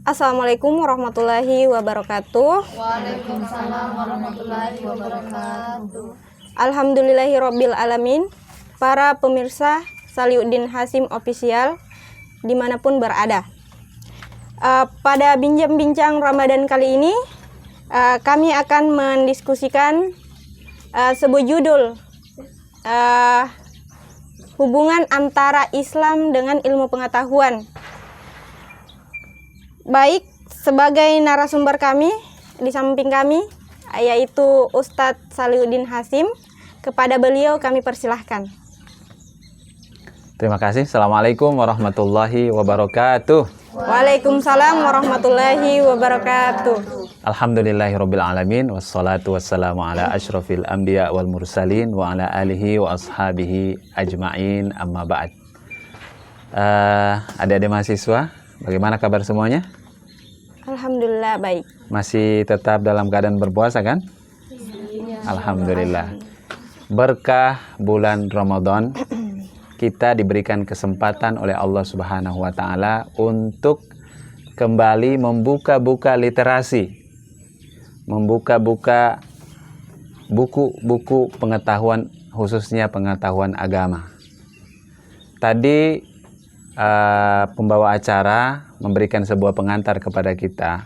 Assalamualaikum warahmatullahi wabarakatuh. Waalaikumsalam warahmatullahi wabarakatuh. Alhamdulillahirabbil alamin. Para pemirsa Saliuddin Hasim Official dimanapun berada. Pada bincang-bincang Ramadan kali ini kami akan mendiskusikan sebuah judul hubungan antara Islam dengan ilmu pengetahuan. Baik, sebagai narasumber kami di samping kami yaitu Ustadz Saliuddin Hasim. Kepada beliau kami persilahkan. Terima kasih. Assalamualaikum warahmatullahi wabarakatuh. Waalaikumsalam warahmatullahi wabarakatuh. Alhamdulillahirabbil alamin wassalatu wassalamu ala asyrafil anbiya wal mursalin wa ala alihi wa ashabihi ajma'in amma ba'd. Adik-adik mahasiswa, bagaimana kabar semuanya? Alhamdulillah baik. Masih tetap dalam keadaan berpuasa kan? Alhamdulillah. Berkah bulan Ramadan, kita diberikan kesempatan oleh Allah Subhanahu wa taala untuk kembali membuka-buka literasi, membuka-buka buku-buku pengetahuan, khususnya pengetahuan agama. Tadi pembawa acara memberikan sebuah pengantar kepada kita,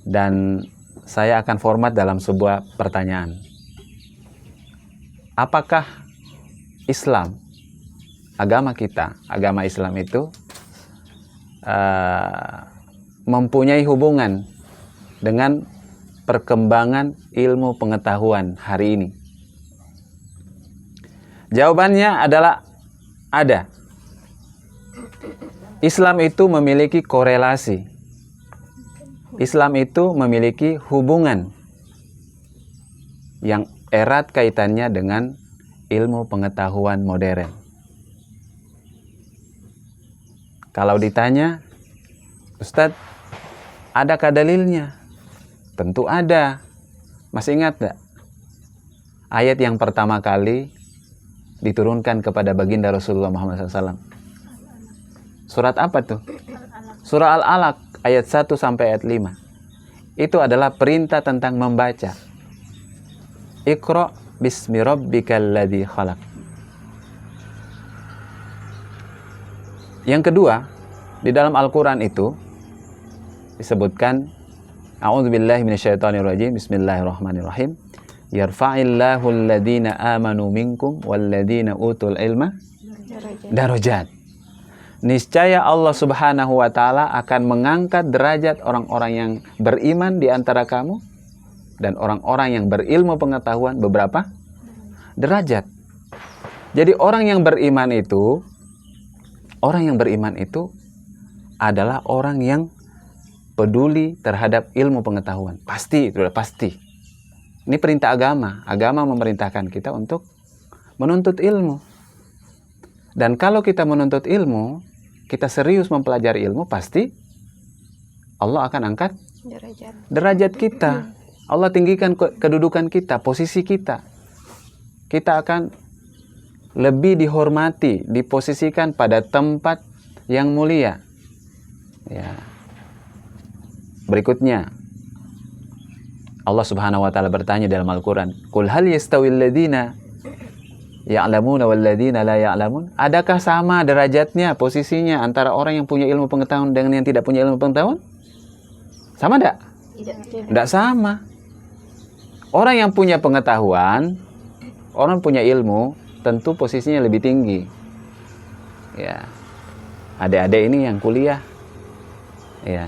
dan saya akan format dalam sebuah pertanyaan. Apakah Islam, agama kita, agama Islam itu mempunyai hubungan dengan perkembangan ilmu pengetahuan hari ini? Jawabannya adalah ada. Islam itu memiliki korelasi. Islam itu memiliki hubungan yang erat kaitannya dengan ilmu pengetahuan modern. Kalau ditanya, Ustadz, adakah dalilnya? Tentu ada. Masih ingat gak? Ayat yang pertama kali diturunkan kepada baginda Rasulullah Muhammad SAW. Surat apa tuh? Surah Al-Alaq ayat 1 sampai ayat 5. Itu adalah perintah tentang membaca. Iqra bismi rabbikal ladzi khalaq. Yang kedua, di dalam Al-Quran itu disebutkan, a'udzubillahi minasyaitonirrajim, bismillahirrahmanirrahim, yarfa'illahu alladhina amanu minkum walladhina utul ilma darajat. Niscaya Allah Subhanahu wa taala akan mengangkat derajat orang-orang yang beriman di antara kamu dan orang-orang yang berilmu pengetahuan beberapa derajat. Jadi orang yang beriman itu adalah orang yang peduli terhadap ilmu pengetahuan. Pasti, itu pasti. Ini perintah agama. Agama memerintahkan kita untuk menuntut ilmu. Dan kalau kita menuntut ilmu, kita serius mempelajari ilmu, pasti Allah akan angkat derajat kita. Allah tinggikan kedudukan kita, posisi kita. Kita akan lebih dihormati, diposisikan pada tempat yang mulia. Ya. Berikutnya, Allah Subhanahu wa taala bertanya dalam Al-Qur'an, "Qul hal yastawil ladzina ya'lamuna wal ladzina la ya'lamun?" Adakah sama derajatnya, posisinya antara orang yang punya ilmu pengetahuan dengan yang tidak punya ilmu pengetahuan? Sama enggak? Tidak sama. Orang yang punya pengetahuan, orang punya ilmu, tentu posisinya lebih tinggi. Ya. Adik-adik ini yang kuliah. Ya.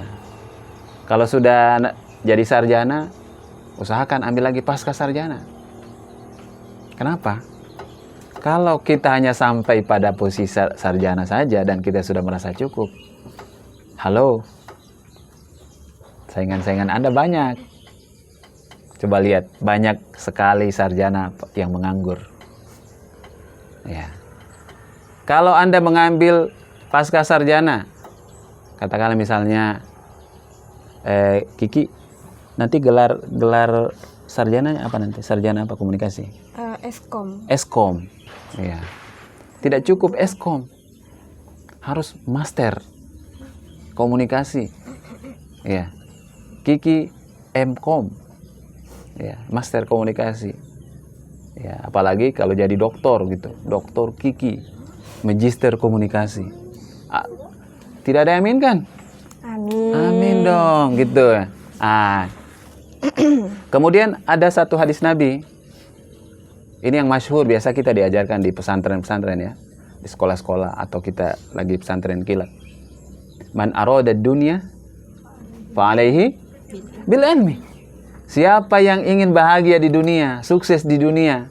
Kalau sudah jadi sarjana, usahakan ambil lagi pasca sarjana. Kenapa? Kalau kita hanya sampai pada posisi sarjana saja dan kita sudah merasa cukup, halo, saingan-saingan Anda banyak. Coba lihat, banyak sekali sarjana yang menganggur. Ya. Kalau Anda mengambil pasca sarjana, katakanlah misalnya Kiki, nanti gelar sarjananya apa nanti? Sarjana apa komunikasi? Eskom. Eskom. Ya. Tidak cukup Eskom. Harus master komunikasi. Ya. Kiki MKom. Ya, Master Komunikasi. Ya, apalagi kalau jadi doktor gitu. Doktor Kiki, Magister Komunikasi. Tidak ada yang amin kan? Amin. Amin dong, gitu. Kemudian ada satu hadis Nabi. Ini yang masyhur, biasa kita diajarkan di pesantren-pesantren ya, di sekolah-sekolah atau kita lagi pesantren kilat. Man arada dunya fa alaihi bil ilmi. Siapa yang ingin bahagia di dunia, sukses di dunia,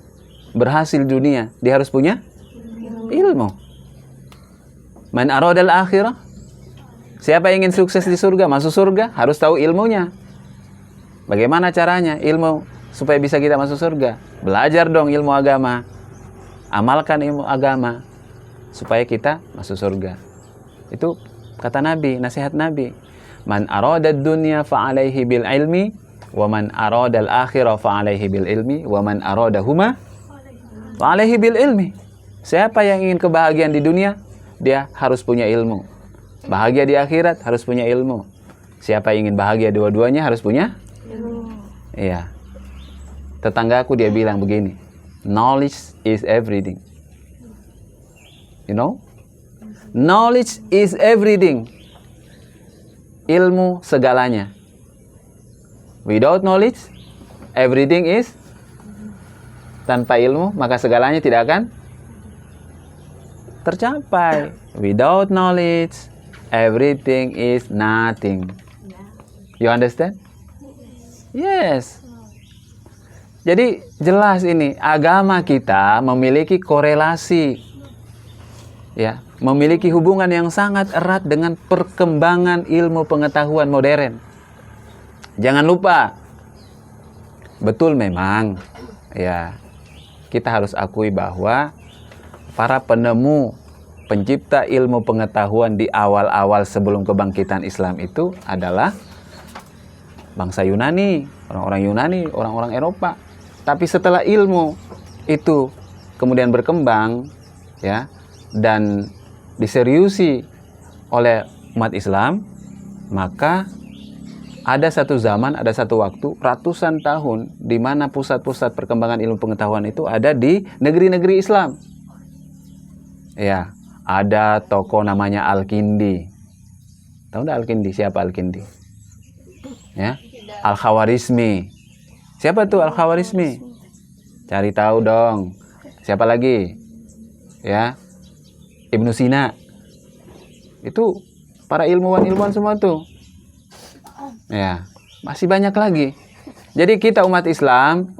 berhasil di dunia, dia harus punya ilmu. Man arada al akhirah. Siapa yang ingin sukses di surga, masuk surga, harus tahu ilmunya. Bagaimana caranya ilmu supaya bisa kita masuk surga? Belajar dong ilmu agama. Amalkan ilmu agama supaya kita masuk surga. Itu kata Nabi, nasihat Nabi. Man arada dunya fa alaihi bil ilmi wa man arada al akhirah fa alaihi bil ilmi wa man aradahuma fa alaihi bil ilmi. Siapa yang ingin kebahagiaan di dunia, dia harus punya ilmu. Bahagia di akhirat harus punya ilmu. Siapa yang ingin bahagia dua-duanya harus punya ilmu. Iya. Tetanggaku dia bilang begini, knowledge is everything. You know? Knowledge is everything. Ilmu segalanya. Without knowledge, everything is. Tanpa ilmu, maka segalanya tidak akan tercapai. Without knowledge, everything is nothing. You understand? Yes. Jadi jelas ini, agama kita memiliki korelasi, ya, memiliki hubungan yang sangat erat dengan perkembangan ilmu pengetahuan modern. Jangan lupa, betul memang, ya, kita harus akui bahwa para penemu, pencipta ilmu pengetahuan di awal-awal sebelum kebangkitan Islam itu adalah bangsa Yunani, orang-orang Yunani, orang-orang Eropa. Tapi setelah ilmu itu kemudian berkembang, ya, dan diseriusi oleh umat Islam, maka ada satu zaman, ada satu waktu, ratusan tahun di mana pusat-pusat perkembangan ilmu pengetahuan itu ada di negeri-negeri Islam. Ya, ada tokoh namanya Al-Kindi. Tahu enggak Al-Kindi? Siapa Al-Kindi? Ya, Al-Khawarizmi. Siapa tuh Al-Khawarizmi? Cari tahu dong. Siapa lagi? Ya, Ibnu Sina. Itu para ilmuwan-ilmuwan semua tuh. Ya, masih banyak lagi. Jadi kita umat Islam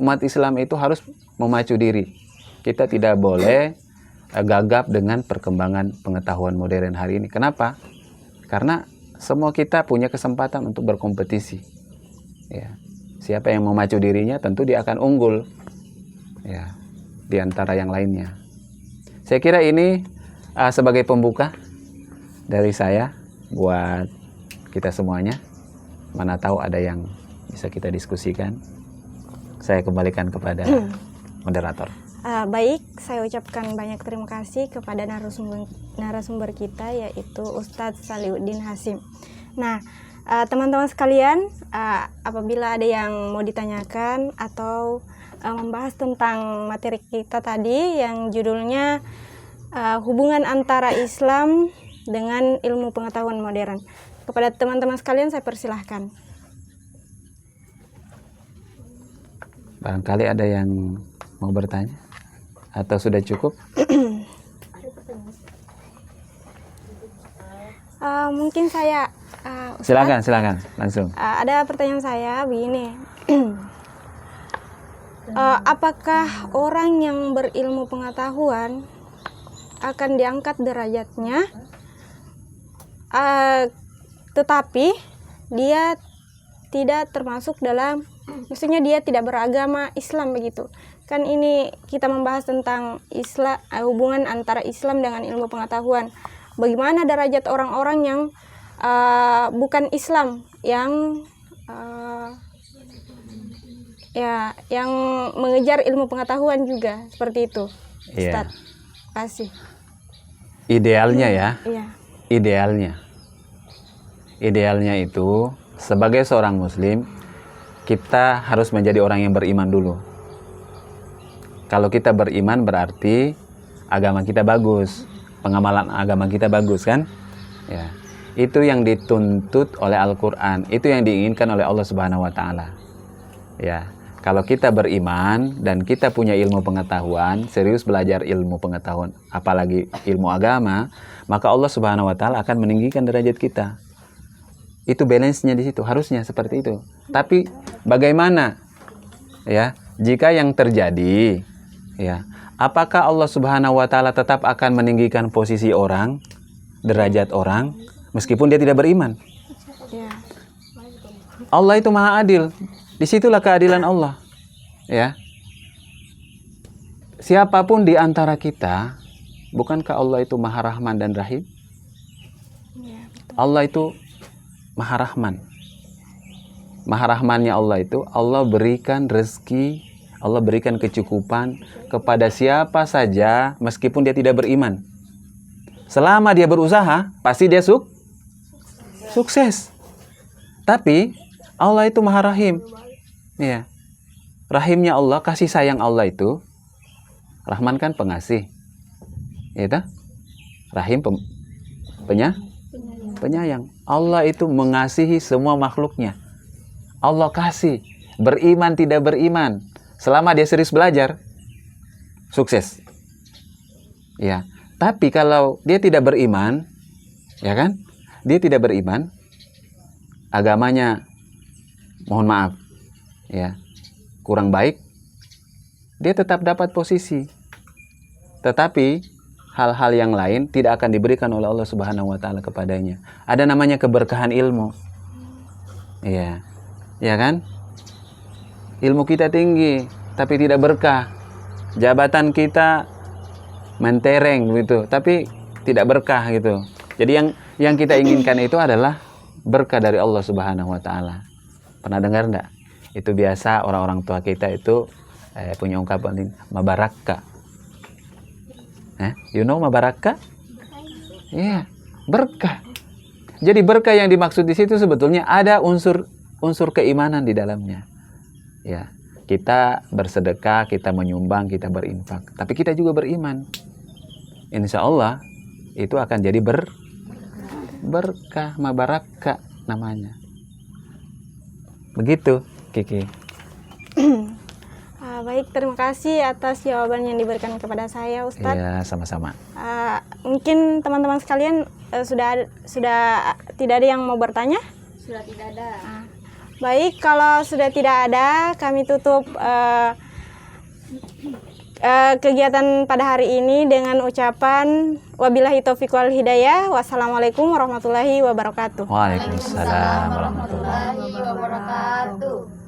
itu harus memacu diri. Kita tidak boleh gagap dengan perkembangan pengetahuan modern hari ini. Kenapa? Karena semua kita punya kesempatan untuk berkompetisi. Ya. Siapa yang memacu dirinya tentu dia akan unggul, ya, di antara yang lainnya. Saya kira ini sebagai pembuka dari saya buat kita semuanya. Mana tahu ada yang bisa kita diskusikan. Saya kembalikan kepada moderator. Baik, saya ucapkan banyak terima kasih kepada narasumber kita, yaitu Ustadz Salihuddin Hasim. Nah, teman-teman sekalian, apabila ada yang mau ditanyakan atau membahas tentang materi kita tadi yang judulnya hubungan antara Islam dengan ilmu pengetahuan modern, kepada teman-teman sekalian saya persilahkan. Barangkali ada yang mau bertanya atau sudah cukup? Mungkin saya silakan langsung. Ada pertanyaan saya begini. Apakah orang yang berilmu pengetahuan akan diangkat derajatnya, tetapi dia tidak termasuk dalam, maksudnya dia tidak beragama Islam begitu? Kan ini kita membahas tentang Islam, hubungan antara Islam dengan ilmu pengetahuan. Bagaimana derajat orang-orang yang bukan Islam, yang yang mengejar ilmu pengetahuan juga seperti itu, Ustaz? Kasih. Idealnya ya. Iya. Idealnya itu sebagai seorang muslim, kita harus menjadi orang yang beriman dulu. Kalau kita beriman berarti agama kita bagus, pengamalan agama kita bagus kan? Ya. Itu yang dituntut oleh Al-Qur'an, itu yang diinginkan oleh Allah Subhanahu wa taala. Ya. Kalau kita beriman dan kita punya ilmu pengetahuan, serius belajar ilmu pengetahuan, apalagi ilmu agama, maka Allah Subhanahu wa taala akan meninggikan derajat kita. Itu balance-nya di situ, harusnya seperti itu. Tapi bagaimana ya jika yang terjadi ya, apakah Allah Subhanahu wa taala tetap akan meninggikan posisi orang, derajat orang meskipun dia tidak beriman? Ya. Allah itu Maha Adil. Disitulah keadilan Allah. Ya. Siapapun di antara kita, bukankah Allah itu Maha Rahman dan Rahim? Ya, betul. Allah itu Maha Rahman. Maha Rahmannya Allah itu, Allah berikan rezeki, Allah berikan kecukupan kepada siapa saja meskipun dia tidak beriman. Selama dia berusaha, pasti dia sukses. Tapi Allah itu Maha Rahim. Ya. Rahimnya Allah, kasih sayang Allah itu, Rahman kan pengasih. Ya tak? Rahim penyayang. Allah itu mengasihi semua makhluknya. Allah kasih, beriman tidak beriman, selama dia serius belajar, sukses. Ya. Tapi kalau dia tidak beriman, ya kan? Dia tidak beriman, agamanya mohon maaf, ya, kurang baik, dia tetap dapat posisi. Tetapi hal-hal yang lain tidak akan diberikan oleh Allah Subhanahu wa taala kepadanya. Ada namanya keberkahan ilmu. Iya. Ya kan? Ilmu kita tinggi tapi tidak berkah. Jabatan kita mentereng gitu, tapi tidak berkah gitu. Jadi yang kita inginkan itu adalah berkah dari Allah Subhanahu wa taala. Pernah dengar enggak? Itu biasa orang-orang tua kita itu punya ungkapan ini, mabaraka. You know mabaraka? Iya, berkah. Jadi berkah yang dimaksud di situ sebetulnya ada unsur keimanan di dalamnya. Ya, kita bersedekah, kita menyumbang, kita berinfak, tapi kita juga beriman. Insya Allah itu akan jadi berkah, mabaraka namanya. Begitu, Kiki. Baik, terima kasih atas jawaban yang diberikan kepada saya, Ustadz. Iya, sama-sama. Mungkin teman-teman sekalian sudah tidak ada yang mau bertanya? Sudah tidak ada. Baik, kalau sudah tidak ada, kami tutup kegiatan pada hari ini dengan ucapan wabillahi taufiq wal hidayah. Wassalamualaikum warahmatullahi wabarakatuh. Waalaikumsalam warahmatullahi Warahmatullahi wabarakatuh.